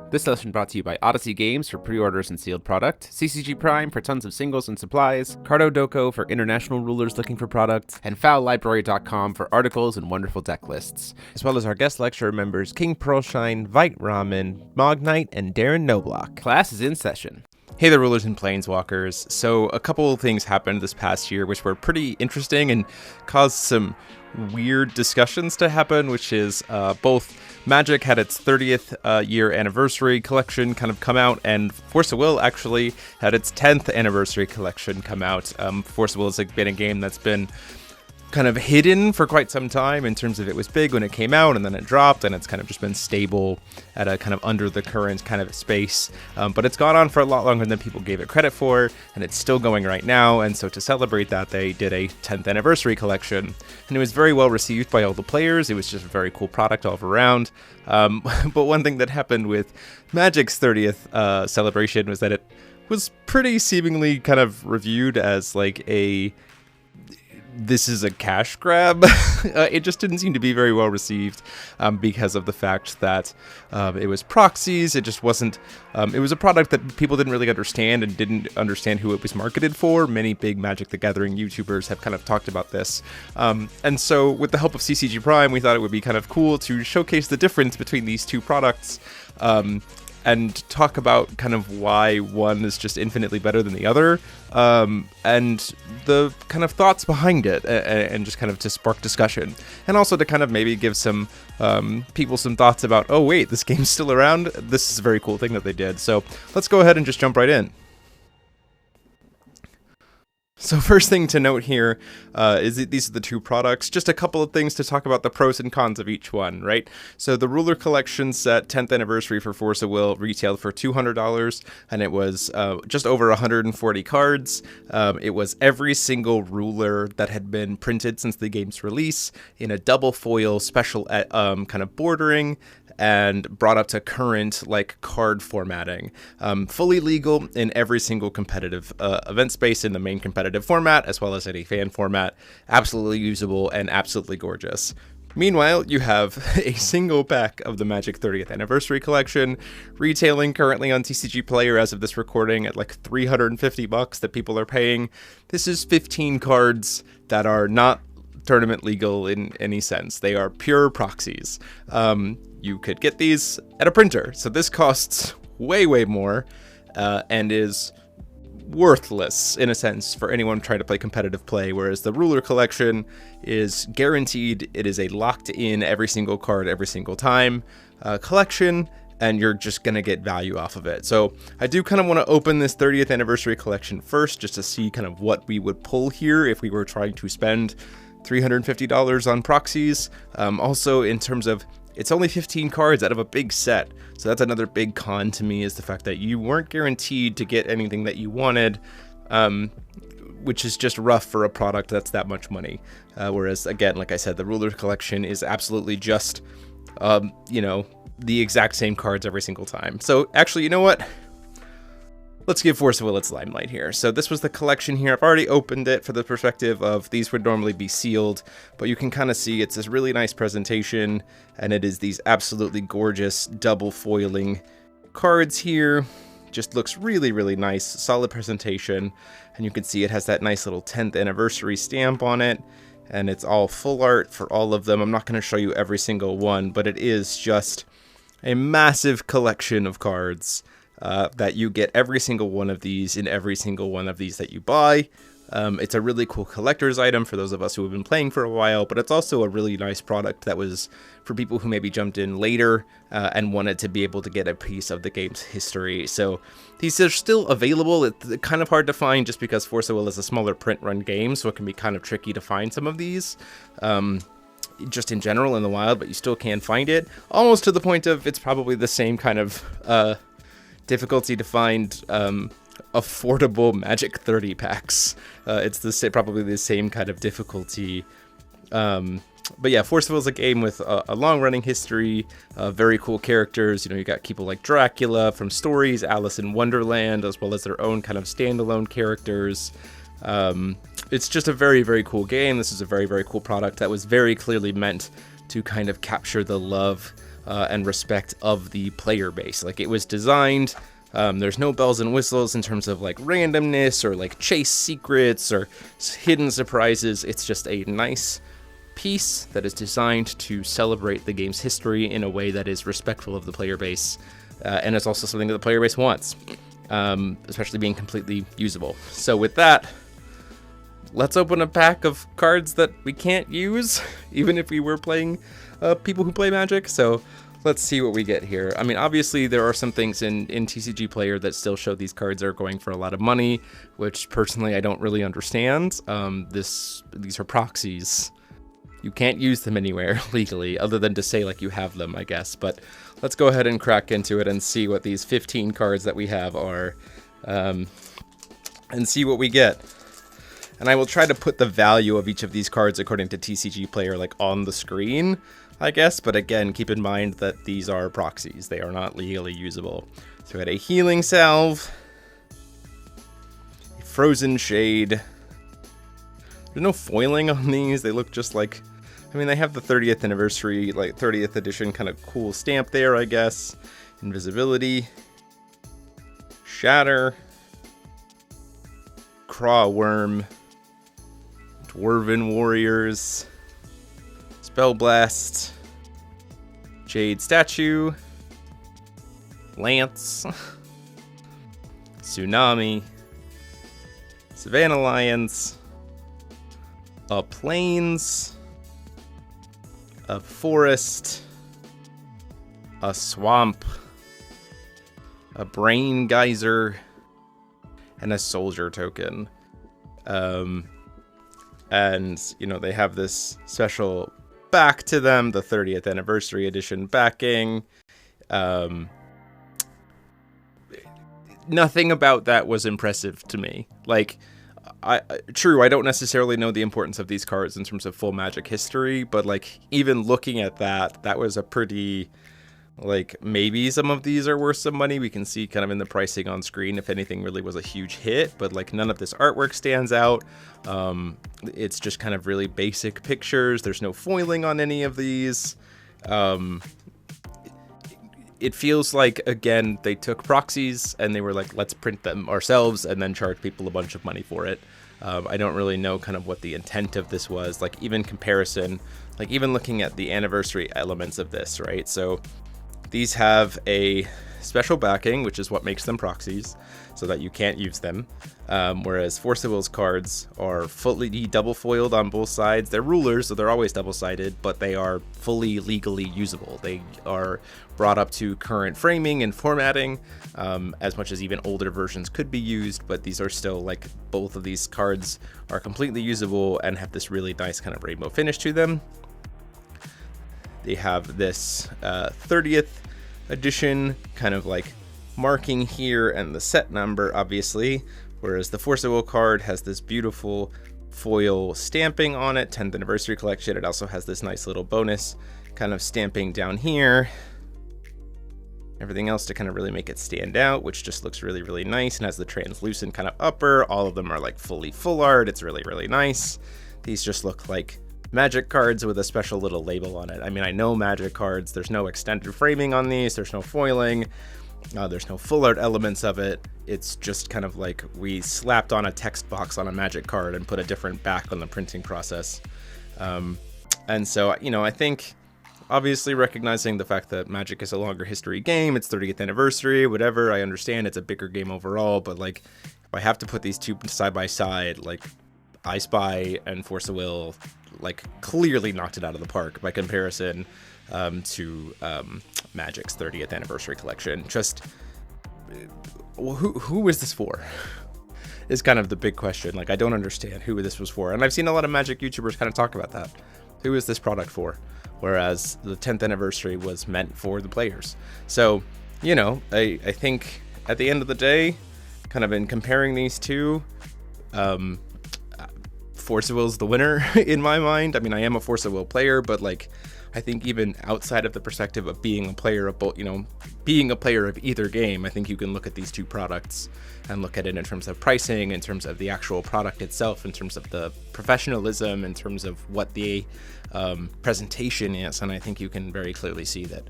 This session brought to you by Odyssey Games for pre-orders and sealed product, CCG Prime for tons of singles and supplies, Cardo Doko for international rulers looking for products, and FoulLibrary.com for articles and wonderful deck lists, as well as our guest lecturer members King Pearlshine, Vite Ramen, Mognite, and Darren Noblock. Class is in session. Hey there, rulers and planeswalkers. So a couple of things happened this past year which were pretty interesting and caused some weird discussions to happen, which is both Magic had its 30th year anniversary collection kind of come out, and Force of Will actually had its 10th anniversary collection come out. Force of Will has been a game that's been kind of hidden for quite some time in terms of it was big when it came out and then it dropped, and it's kind of just been stable at a kind of under the current kind of space, but it's gone on for a lot longer than people gave it credit for, and it's still going right now. And so to celebrate that, they did a 10th anniversary collection, and it was very well received by all the players. It was just a very cool product all around. But one thing that happened with Magic's 30th celebration was that it was pretty seemingly kind of reviewed as like this is a cash grab. It just didn't seem to be very well received because of the fact that it was proxies. It just wasn't, it was a product that people didn't really understand and didn't understand who it was marketed for. Many big Magic the Gathering YouTubers have kind of talked about this. And so with the help of CCG Prime, we thought it would be kind of cool to showcase the difference between these two products. And talk about kind of why one is just infinitely better than the other, and the kind of thoughts behind it, and just kind of to spark discussion, and also to kind of maybe give some people some thoughts about, oh wait, this game's still around. This is a very cool thing that they did. So let's go ahead and just jump right in. So first thing to note here is that these are the two products. Just a couple of things to talk about the pros and cons of each one, right? So the Ruler Collection set 10th anniversary for Force of Will retailed for $200, and it was just over 140 cards. It was every single ruler that had been printed since the game's release in a double foil special kind of bordering, and brought up to current like card formatting, fully legal in every single competitive event space in the main competitive format, as well as any fan format. Absolutely usable and absolutely gorgeous. Meanwhile, you have a single pack of the Magic 30th Anniversary Collection, retailing currently on TCG Player as of this recording at like $350 that people are paying. This is 15 cards that are not tournament legal in any sense. They are pure proxies. You could get these at a printer, so this costs way more and is worthless in a sense for anyone trying to play competitive play, whereas the Ruler Collection is guaranteed. It is a locked in every single card every single time collection, and you're just gonna get value off of it. So I do kind of want to open this 30th anniversary collection first, just to see kind of what we would pull here if we were trying to spend $350 on proxies. Also in terms of, it's only 15 cards out of a big set. So that's another big con to me, is the fact that you weren't guaranteed to get anything that you wanted, which is just rough for a product that's that much money. Whereas again, like I said, the Ruler Collection is absolutely just, the exact same cards every single time. So actually, you know what? Let's give Force of Will its limelight here. So this was the collection here. I've already opened it for the perspective of these would normally be sealed, but you can kind of see it's this really nice presentation, and it is these absolutely gorgeous double foiling cards here. Just looks really nice, solid presentation, and you can see it has that nice little 10th anniversary stamp on it, and it's all full art for all of them. I'm not going to show you every single one, but it is just a massive collection of cards. That you get every single one of these in every single one of these that you buy. It's a really cool collector's item for those of us who have been playing for a while, but it's also a really nice product that was for people who maybe jumped in later and wanted to be able to get a piece of the game's history. So these are still available. It's kind of hard to find just because Force of Will is a smaller print run game, so it can be kind of tricky to find some of these. Just in general in the wild, but you still can find it. Almost to the point of it's probably the same kind of difficulty to find affordable Magic 30 packs. It's probably the same kind of difficulty. But yeah, Force of Will is a game with a long-running history, very cool characters. You got people like Dracula from Stories, Alice in Wonderland, as well as their own kind of standalone characters. It's just a very cool game. This is a very cool product that was very clearly meant to kind of capture the love and respect of the player base. Like, it was designed, there's no bells and whistles in terms of like randomness or like chase secrets or hidden surprises. It's just a nice piece that is designed to celebrate the game's history in a way that is respectful of the player base, and it's also something that the player base wants, especially being completely usable. So with that, let's open a pack of cards that we can't use, even if we were playing people who play Magic. So let's see what we get here. I mean, obviously there are some things in TCG Player that still show these cards are going for a lot of money, which personally I don't really understand. These are proxies. You can't use them anywhere legally other than to say like you have them, I guess. But let's go ahead and crack into it and see what these 15 cards that we have are, and see what we get. And I will try to put the value of each of these cards according to TCG Player like on the screen, I guess. But again, keep in mind that these are proxies. They are not legally usable. So we had a Healing Salve, a Frozen Shade. There's no foiling on these. They look just like, I mean, they have the 30th anniversary, like 30th edition kind of cool stamp there, I guess. Invisibility, Shatter, Craw Worm, Dwarven Warriors, Spell Blast, Jade Statue, Lance, Tsunami, Savannah Lions, a Plains, a Forest, a Swamp, a Brain Geyser, and a Soldier token. And, you know, they have this special back to them, the 30th anniversary edition backing. Nothing about that was impressive to me. Like, I don't necessarily know the importance of these cards in terms of full Magic history, but like, even looking at that was a pretty, like, maybe some of these are worth some money. We can see kind of in the pricing on screen if anything really was a huge hit, but like none of this artwork stands out. It's just kind of really basic pictures. There's no foiling on any of these. It feels like, again, they took proxies and they were like, let's print them ourselves and then charge people a bunch of money for it. I don't really know kind of what the intent of this was. Like, even comparison, like even looking at the anniversary elements of this, right? So these have a special backing, which is what makes them proxies, so that you can't use them. Whereas Force of Will's cards are fully double foiled on both sides. They're rulers, so they're always double-sided, but they are fully legally usable. They are brought up to current framing and formatting, as much as even older versions could be used, but these are still, like, both of these cards are completely usable and have this really nice kind of rainbow finish to them. They have this 30th edition kind of like marking here and the set number, obviously, whereas the Force of Will card has this beautiful foil stamping on it, 10th anniversary collection. It also has this nice little bonus kind of stamping down here. Everything else to kind of really make it stand out, which just looks really, really nice and has the translucent kind of upper. All of them are like fully full art. It's really, really nice. These just look like Magic cards with a special little label on it. I mean, I know Magic cards, there's no extended framing on these, there's no foiling, there's no full art elements of it. It's just kind of like we slapped on a text box on a Magic card and put a different back on the printing process. And so, you know, I think obviously recognizing the fact that Magic is a longer history game, it's 30th anniversary, whatever, I understand it's a bigger game overall, but like, if I have to put these two side by side, like, I Spy and Force of Will, like, clearly knocked it out of the park by comparison to Magic's 30th anniversary collection. Just, who is this for? Is kind of the big question. Like, I don't understand who this was for. And I've seen a lot of Magic YouTubers kind of talk about that. Who is this product for? Whereas the 10th anniversary was meant for the players. So, you know, I think at the end of the day, kind of in comparing these two, Force of Will's the winner in my mind. I mean, I am a Force of Will player, but like, I think even outside of the perspective of being a player of both, being a player of either game, I think you can look at these two products and look at it in terms of pricing, in terms of the actual product itself, in terms of the professionalism, in terms of what the presentation is. And I think you can very clearly see that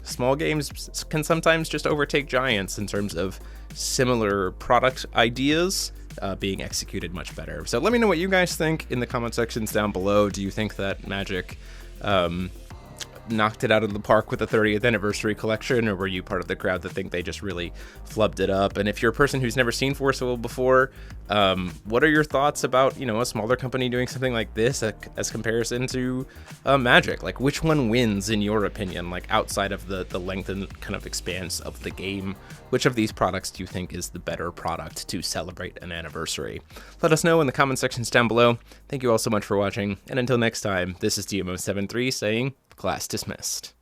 small games can sometimes just overtake giants in terms of similar product ideas being executed much better. So let me know what you guys think in the comment sections down below. Do you think that Magic knocked it out of the park with the 30th anniversary collection, or were you part of the crowd that think they just really flubbed it up? And if you're a person who's never seen Force of Will before, what are your thoughts about, a smaller company doing something like this as comparison to Magic? Like, which one wins in your opinion, like outside of the length and kind of expanse of the game? Which of these products do you think is the better product to celebrate an anniversary? Let us know in the comment sections down below. Thank you all so much for watching, and until next time, this is DMO73 saying, class dismissed.